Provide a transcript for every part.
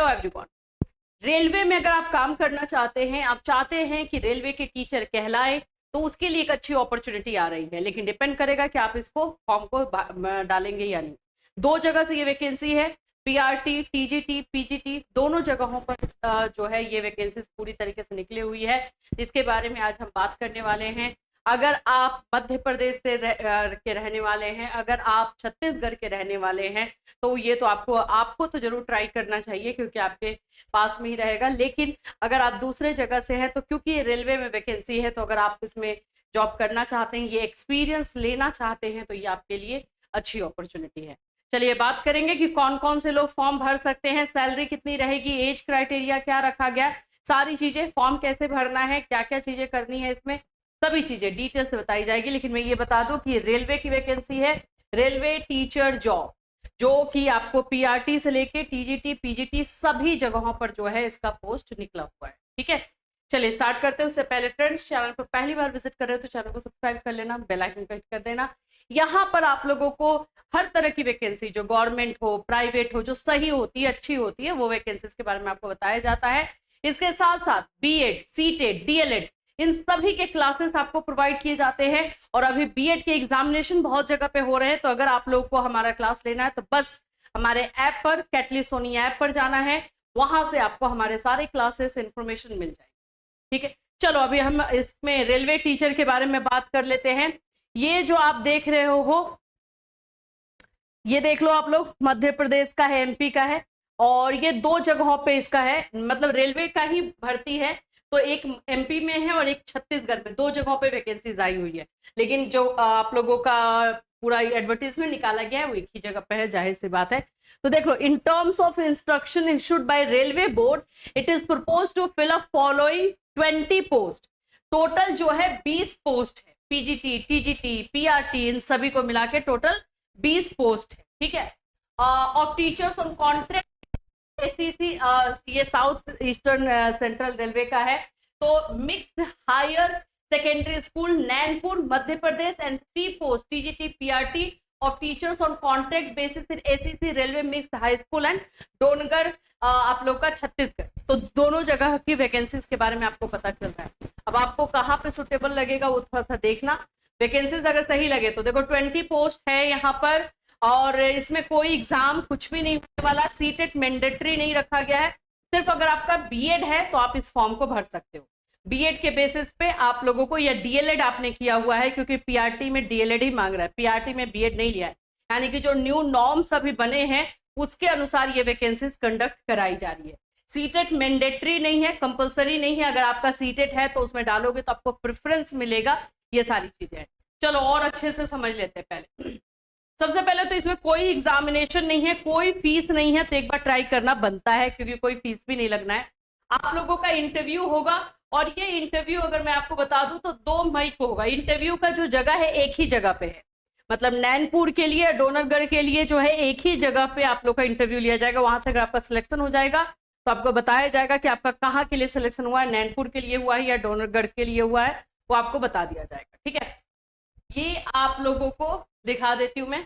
Hello everyone. Railway में अगर आप काम करना चाहते हैं, आप चाहते हैं कि रेलवे के टीचर कहलाए, तो उसके लिए एक अच्छी अपॉर्चुनिटी आ रही है, लेकिन डिपेंड करेगा कि आप इसको फॉर्म को डालेंगे या नहीं। दो जगह से ये वैकेंसी है, पीआरटी, टीजीटी, पीजीटी, दोनों जगहों पर जो है ये वैकेंसीज पूरी तरीके से निकली हुई है। इसके बारे में आज हम बात करने वाले हैं। अगर आप मध्य प्रदेश से के रहने वाले हैं, अगर आप छत्तीसगढ़ के रहने वाले हैं, तो ये तो आपको तो जरूर ट्राई करना चाहिए, क्योंकि आपके पास में ही रहेगा। लेकिन अगर आप दूसरे जगह से हैं, तो क्योंकि ये रेलवे में वैकेंसी है, तो अगर आप इसमें जॉब करना चाहते हैं, ये एक्सपीरियंस लेना चाहते हैं, तो ये आपके लिए अच्छी अपॉर्चुनिटी है। चलिए बात करेंगे कि कौन कौन से लोग फॉर्म भर सकते हैं, सैलरी कितनी रहेगी, एज क्राइटेरिया क्या रखा गया, सारी चीजें, फॉर्म कैसे भरना है, क्या क्या चीजें करनी है, इसमें सभी चीजें डिटेल से बताई जाएगी। लेकिन मैं ये बता दूं कि रेलवे की वैकेंसी है, रेलवे टीचर जॉब, जो कि आपको पीआरटी से लेके टीजीटी, पीजीटी सभी जगहों पर जो है इसका पोस्ट निकला हुआ है। ठीक है, चलिए स्टार्ट करते हैं। उससे पहले फ्रेंड्स, चैनल पर पहली बार विजिट कर रहे हो तो चैनल को सब्सक्राइब कर लेना, बेल आइकन क्लिक कर देना। यहाँ पर आप लोगों को हर तरह की वैकेंसी, जो गवर्नमेंट हो, प्राइवेट हो, जो सही होती है, अच्छी होती है, वो वैकेंसीज के बारे में आपको बताया जाता है। इसके साथ साथ बीएड, सीटेड, डीएलएड, इन सभी के क्लासेस आपको प्रोवाइड किए जाते हैं। और अभी बीएड के एग्जामिनेशन बहुत जगह पे हो रहे हैं, तो अगर आप लोगों को हमारा क्लास लेना है, तो बस हमारे ऐप पर, कैटली सोनी ऐप पर जाना है, वहां से आपको हमारे सारे क्लासेस इंफॉर्मेशन मिल जाएगी। ठीक है, चलो अभी हम इसमें रेलवे टीचर के बारे में बात कर लेते हैं। ये जो आप देख रहे हो, ये देख लो आप लोग, मध्य प्रदेश का है, एमपी का है, और ये दो जगहों पे इसका है, मतलब रेलवे का ही भर्ती है। तो एक एमपी में है और एक छत्तीसगढ़ में, दो जगहों पे वैकेंसीज आई हुई है। लेकिन जो आप लोगों का पूरा एडवर्टीजमेंट निकाला गया है, वो एक ही जगह पे है, जाहिर सी बात है। तो देख लो, in terms of instruction issued by railway board, it is propose to fill up following 20 post. Total जो है 20 पोस्ट है, पीजीटी, टीजीटी, पीआरटी, इन सभी को मिला के टोटल 20 पोस्ट है। ठीक है, of teachers on contract, ACC, ये साउथ ईस्टर्न सेंट्रल रेलवे का है। तो mixed higher secondary school, Nainpur, Madhya Pradesh, and 3 post TGT, PRT of teachers on contract basis in ACC railway mixed high school and Dongar, आप लोग का छत्तीसगढ़। तो दोनों जगह की वैकेंसीज के बारे में आपको पता चल रहा है। अब आपको कहाँ पे सुटेबल लगेगा वो थोड़ा सा देखना। वैकेंसीज अगर सही लगे तो देखो 20 पोस्ट है यहाँ पर, और इसमें कोई एग्जाम कुछ भी नहीं होने वाला, सीटेट मैंडेटरी नहीं रखा गया है। सिर्फ अगर आपका बीएड है तो आप इस फॉर्म को भर सकते हो। बीएड के बेसिस पे आप लोगों को, या डीएलएड आपने किया हुआ है, क्योंकि पीआरटी में डीएलएड ही मांग रहा है, पीआरटी में बीएड नहीं लिया है। यानी कि जो न्यू नॉर्म्स अभी बने हैं उसके अनुसार ये वैकेंसीज कंडक्ट कराई जा रही है। सीटेट मैंडेटरी नहीं है, कंपल्सरी नहीं है। अगर आपका सीटेट है तो उसमें डालोगे तो आपको प्रेफरेंस मिलेगा। ये सारी चीजें हैं। चलो और अच्छे से समझ लेते हैं। पहले सबसे पहले तो इसमें कोई एग्जामिनेशन नहीं है, कोई फीस नहीं है, तो एक बार ट्राई करना बनता है, क्योंकि कोई फीस भी नहीं लगना है। आप लोगों का इंटरव्यू होगा, और ये इंटरव्यू अगर मैं आपको बता दूं तो 2 मई को होगा। इंटरव्यू का जो जगह है एक ही जगह पे है, मतलब नैनपुर के लिए, डोनरगढ़ के लिए जो है एक ही जगह पे आप लोग का इंटरव्यू लिया जाएगा। वहां से अगर आपका सिलेक्शन हो जाएगा तो आपको बताया जाएगा कि आपका कहाँ के लिए सिलेक्शन हुआ है, नैनपुर के लिए हुआ है या डोनरगढ़ के लिए हुआ है, वो आपको बता दिया जाएगा। ठीक है, ये आप लोगों को दिखा देती हूँ मैं।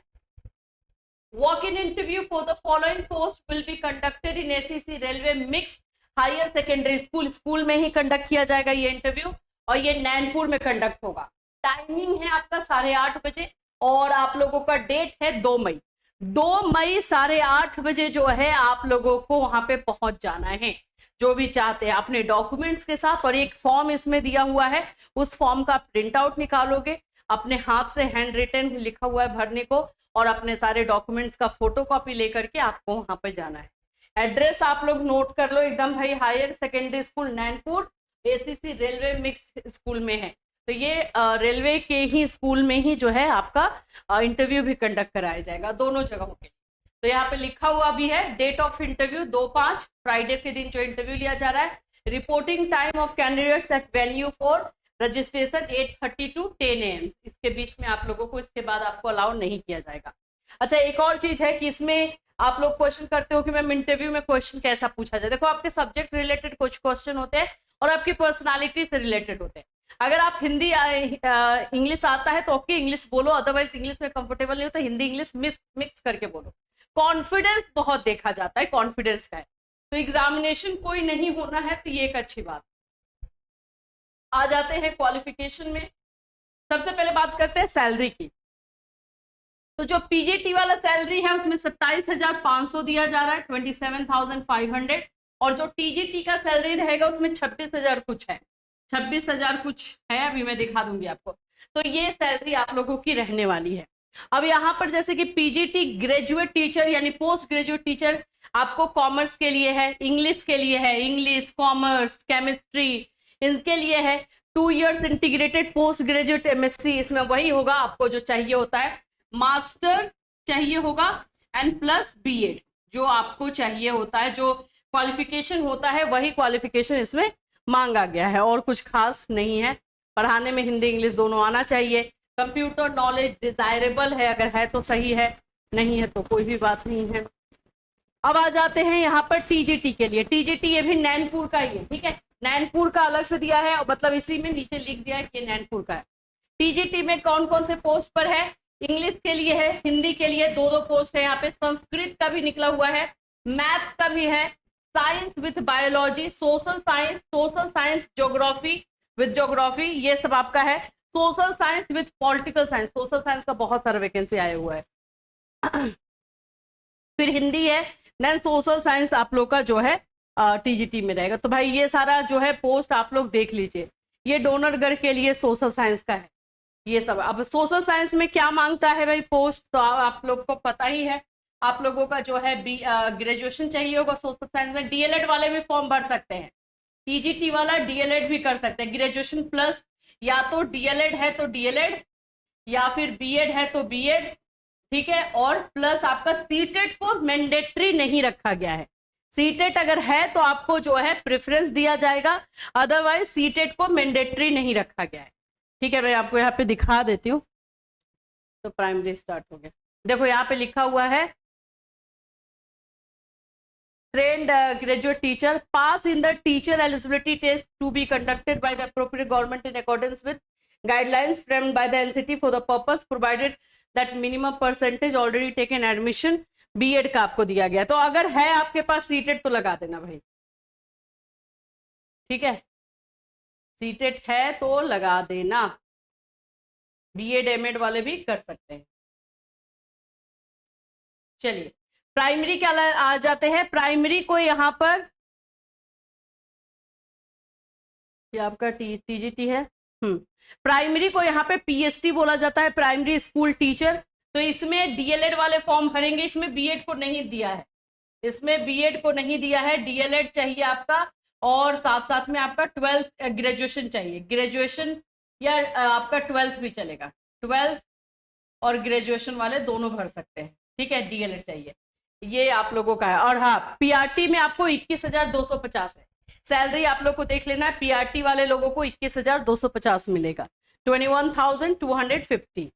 Walk-in interview for the following post will be conducted in ACC Railway Mixed Higher Secondary School। School में ही कंडक्ट किया जाएगा ये इंटरव्यू, और ये नैनपुर में कंडक्ट होगा। टाइमिंग है आपका 8:30 बजे, और आप लोगों का डेट है 2 मई। 2 मई 8:30 बजे जो है आप लोगों को वहां पे पहुंच जाना है, जो भी चाहते हैं अपने डॉक्यूमेंट्स के साथ। और एक फॉर्म इसमें दिया हुआ है, उस फॉर्म का प्रिंट आउट निकालोगे, अपने हाथ से हैंड रिटन लिखा हुआ है भरने को, और अपने सारे डॉक्यूमेंट्स का फोटो कॉपी लेकर के आपको वहां पर जाना है। एड्रेस आप लोग नोट कर लो एकदम भाई, higher secondary school Nainpur, ACC railway mixed school में है। तो ये रेलवे के ही स्कूल में ही जो है आपका इंटरव्यू भी कंडक्ट कराया जाएगा, दोनों जगहों के। तो यहाँ पे लिखा हुआ भी है, डेट ऑफ इंटरव्यू 2/5 फ्राइडे के दिन जो इंटरव्यू लिया जा रहा है। Reporting time of candidates at venue for registration 8:30 to 10 AM। इसके बीच में आप लोगों को, इसके बाद आपको अलाउ नहीं किया जाएगा। अच्छा, एक और चीज है कि इसमें आप लोग क्वेश्चन करते हो कि मैम इंटरव्यू में क्वेश्चन कैसा पूछा जाए। देखो, आपके सब्जेक्ट रिलेटेड कुछ क्वेश्चन होते हैं और आपकी पर्सनालिटी से रिलेटेड होते हैं। अगर आप हिंदी इंग्लिश आता है तो ओके, इंग्लिश बोलो, अदरवाइज इंग्लिश में कंफर्टेबल नहीं हो तो हिंदी इंग्लिश मिक्स करके बोलो। कॉन्फिडेंस बहुत देखा जाता है, कॉन्फिडेंस का है। तो एग्जामिनेशन कोई नहीं होना है, तो ये एक अच्छी बात। आ जाते हैं क्वालिफिकेशन में। सबसे पहले बात करते हैं सैलरी की। तो जो पीजीटी वाला सैलरी है उसमें 27,500 दिया जा रहा है, 27,500। और जो टीजीटी का सैलरी रहेगा उसमें 26,000 कुछ है, 26,000 कुछ है, अभी मैं दिखा दूंगी आपको। तो ये सैलरी आप लोगों की रहने वाली है। अब यहाँ पर जैसे कि पीजीटी ग्रेजुएट टीचर यानी पोस्ट ग्रेजुएट टीचर आपको कॉमर्स के लिए है, इंग्लिश के लिए है, इंग्लिश, कॉमर्स, केमिस्ट्री, इनके लिए है। 2 years integrated post graduate MSc, इसमें वही होगा आपको जो चाहिए होता है, मास्टर चाहिए होगा एंड प्लस बीएड, जो आपको चाहिए होता है, जो क्वालिफिकेशन होता है वही क्वालिफिकेशन इसमें मांगा गया है, और कुछ खास नहीं है। पढ़ाने में हिंदी इंग्लिश दोनों आना चाहिए। कंप्यूटर नॉलेज डिजायरेबल है, अगर है तो सही है, नहीं है तो कोई भी बात नहीं है। अब आ जाते हैं यहाँ पर टीजीटी के लिए। टीजीटी ये भी नैनपुर का ही है, ठीक है, नैनपुर का अलग से दिया है, मतलब इसी में नीचे लिख दिया है कि नैनपुर का है। टीजीटी में कौन कौन से पोस्ट पर है? इंग्लिश के लिए है, हिंदी के लिए 2-2 पोस्ट है यहाँ पे, संस्कृत का भी निकला हुआ है, मैथ्स का भी है, science with biology, social science geography with geography, ये सब आपका है। Social science with political science, social science का बहुत सारा वैकेंसी आया हुआ है। फिर हिंदी है, देन सोशल साइंस आप लोग का जो है टीजीटी में रहेगा। तो भाई ये सारा जो है पोस्ट आप लोग देख लीजिए। ये डोनरगढ़ के लिए सोशल साइंस का है ये सब। अब सोशल साइंस में क्या मांगता है भाई पोस्ट, तो आप लोग को पता ही है। आप लोगों का जो है ग्रेजुएशन चाहिए होगा सोशल साइंस में। डीएलएड वाले भी फॉर्म भर सकते हैं, टीजीटी वाला डीएलएड भी कर सकते हैं, ग्रेजुएशन प्लस, या तो डीएलएड है तो डीएलएड, या फिर बीएड है तो बीएड, ठीक है। और प्लस आपका सीटेट को मैंडेटरी नहीं रखा गया है। सीटेट अगर है तो आपको जो है प्रेफरेंस दिया जाएगा, अदरवाइज सीटेट को मैंडेटरी नहीं रखा गया है, ठीक है। मैं आपको यहाँ पे दिखा देती हूँ। तो प्राइमरी स्टार्ट हो गया, देखो यहाँ पे लिखा हुआ है trained graduate teacher pass in the teacher eligibility test to be conducted by the appropriate government in accordance with guidelines framed by the NCT for the purpose provided that minimum percentage already taken admission BEd का आपको दिया गया। तो अगर है आपके पास CTET तो लगा देना भाई, ठीक है, सीटेट है तो लगा देना। बीएड एमएड वाले भी कर सकते हैं। चलिए प्राइमरी क्या आ जाते हैं। प्राइमरी को यहाँ पर ये आपका टीजीटी है, प्राइमरी को यहाँ पे पीएसटी बोला जाता है, प्राइमरी स्कूल टीचर। तो इसमें डीएलएड वाले फॉर्म भरेंगे, इसमें बीएड को नहीं दिया है, इसमें बीएड को नहीं दिया है, डीएलएड चाहिए आपका, और साथ साथ में आपका 12th ग्रेजुएशन चाहिए, ग्रेजुएशन या आपका 12th भी चलेगा, 12th और ग्रेजुएशन वाले दोनों भर सकते हैं, ठीक है। डीएलएड चाहिए, ये आप लोगों का है। और हाँ, पीआरटी में आपको 21,250 है सैलरी, आप लोग को देख लेना है। पीआरटी वाले लोगों को 21,250 मिलेगा, 21,250।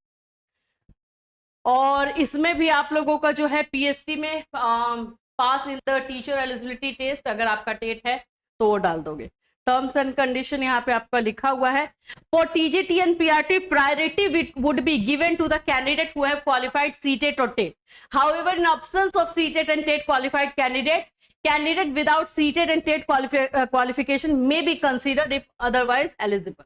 और इसमें भी आप लोगों का जो है पीएसटी में pass in the teacher eligibility test, अगर आपका टेट है तो वो डाल दोगे। टर्म्स एंड कंडीशन यहाँ पे आपका लिखा हुआ है। For TGT and PRT priority would be given to the candidate who have qualified CTET और TET. However in absence of CTET and TET qualified candidate without CTET and TET qualification may be considered if otherwise eligible.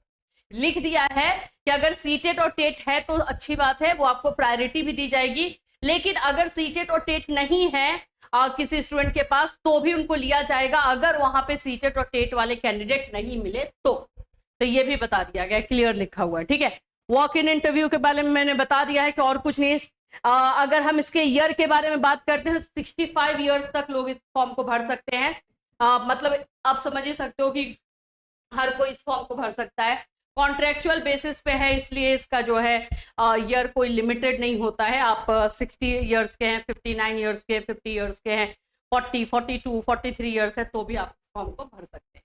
लिख दिया है कि अगर CTET और TET है तो अच्छी बात है, वो आपको प्रायोरिटी भी दी जाएगी। लेकिन अगर सीटेट और टेट नहीं है किसी स्टूडेंट के पास, तो भी उनको लिया जाएगा, अगर वहां पे सीटेट और टेट वाले कैंडिडेट नहीं मिले तो ये भी बता दिया गया, क्लियर लिखा हुआ है, ठीक है। वॉक इन इंटरव्यू के बारे में मैंने बता दिया है कि और कुछ नहीं। अगर हम इसके ईयर के बारे में बात करते हैं, 65 ईयर्स तक लोग इस फॉर्म को भर सकते हैं। मतलब आप समझ ही सकते हो कि हर कोई इस फॉर्म को भर सकता है। कॉन्ट्रेक्चुअल बेसिस पे है, इसलिए इसका जो है ईयर कोई लिमिटेड नहीं होता है। आप 60 ईयर्स के हैं, 59 ईयर्स के, 50 ईयर्स के हैं, 40, 42, 43 ईयर्स है, तो भी आप इस फॉर्म को भर सकते हैं।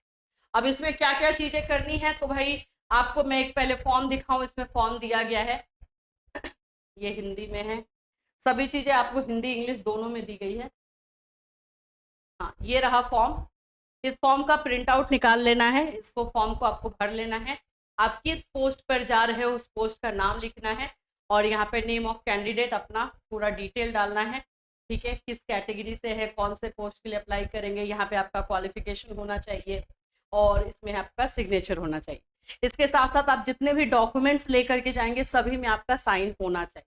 अब इसमें क्या क्या चीजें करनी है, तो भाई आपको मैं एक पहले फॉर्म दिखाऊं। इसमें फॉर्म दिया गया है, ये हिंदी में है, सभी चीजें आपको हिंदी इंग्लिश दोनों में दी गई है। हाँ, ये रहा फॉर्म। इस फॉर्म का प्रिंट आउट निकाल लेना है, इसको फॉर्म को आपको भर लेना है। आप किस पोस्ट पर जा रहे हो उस पोस्ट का नाम लिखना है, और यहाँ पे नेम ऑफ कैंडिडेट अपना पूरा डिटेल डालना है। ठीक है, किस कैटेगरी से है, कौन से पोस्ट के लिए अप्लाई करेंगे, यहाँ पे आपका क्वालिफिकेशन होना चाहिए और इसमें आपका सिग्नेचर होना चाहिए। इसके साथ साथ आप जितने भी डॉक्यूमेंट्स लेकर के जाएंगे सभी में आपका साइन होना चाहिए,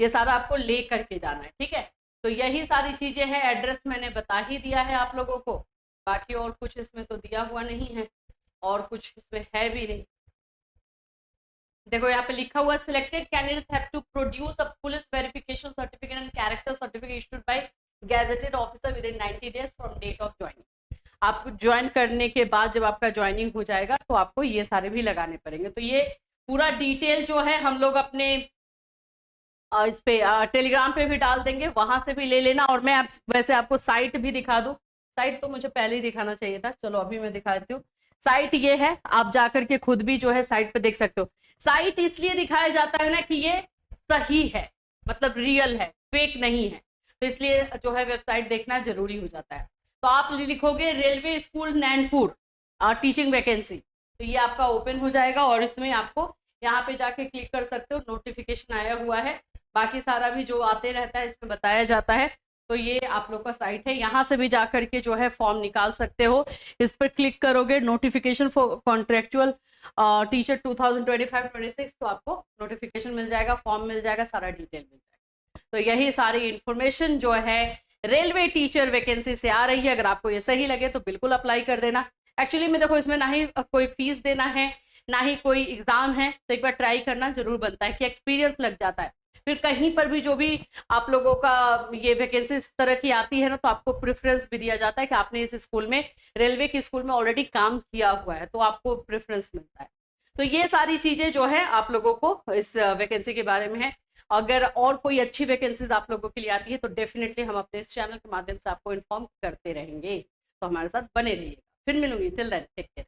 ये सारा आपको ले करके जाना है। ठीक है, तो यही सारी चीजें हैं। एड्रेस मैंने बता ही दिया है आप लोगों को, बाकी और कुछ इसमें तो दिया हुआ नहीं है और कुछ इसमें है भी नहीं। देखो यहाँ पे लिखा हुआ selected candidates have to produce a police verification certificate and character certificate issued by gazetted officer within 90 days from date of joining. आप ज्वाइन करने के बाद जब आपका ज्वाइनिंग हो जाएगा तो आपको ये सारे भी लगाने पड़ेंगे। तो ये पूरा डिटेल जो है हम लोग अपने इस पे टेलीग्राम पे भी डाल देंगे, वहां से भी ले लेना। और मैं वैसे आपको साइट भी दिखा दूं, साइट तो मुझे पहले ही दिखाना चाहिए था, चलो अभी मैं दिखा देती हूँ। साइट ये है, आप जाकर के खुद भी जो है साइट पे देख सकते हो। साइट इसलिए दिखाया जाता है ना कि ये सही है, मतलब रियल है, फेक नहीं है, तो इसलिए जो है वेबसाइट देखना जरूरी हो जाता है। तो आप लिखोगे railway school Nainpur teaching vacancy, तो ये आपका ओपन हो जाएगा और इसमें आपको यहाँ पे जाके क्लिक कर सकते हो, नोटिफिकेशन आया हुआ है, बाकी सारा भी जो आते रहता है इसमें बताया जाता है। तो ये आप लोग का साइट है, यहाँ से भी जाकर के जो है फॉर्म निकाल सकते हो। इस पर क्लिक करोगे नोटिफिकेशन फॉर कॉन्ट्रेक्चुअल टीचर 2025-26, तो आपको नोटिफिकेशन मिल जाएगा, फॉर्म मिल जाएगा, सारा डिटेल मिल जाएगा। तो यही सारी इंफॉर्मेशन जो है रेलवे टीचर वैकेंसी से आ रही है। अगर आपको ये सही लगे तो बिल्कुल अप्लाई कर देना। एक्चुअली में देखो इसमें ना ही कोई फीस देना है ना ही कोई एग्जाम है, तो एक बार ट्राई करना जरूर बनता है कि एक्सपीरियंस लग जाता है। फिर कहीं पर भी जो भी आप लोगों का ये वैकेंसी इस तरह की आती है ना, तो आपको प्रेफरेंस भी दिया जाता है कि आपने इस स्कूल में, रेलवे के स्कूल में ऑलरेडी काम किया हुआ है, तो आपको प्रेफरेंस मिलता है। तो ये सारी चीजें जो है आप लोगों को इस वैकेंसी के बारे में है। अगर और कोई अच्छी वैकेंसीज आप लोगों के लिए आती है तो डेफिनेटली हम अपने इस चैनल के माध्यम से आपको इन्फॉर्म करते रहेंगे, तो हमारे साथ बने रहिएगा। फिर मिलूंगी, टिल देन टेक केयर।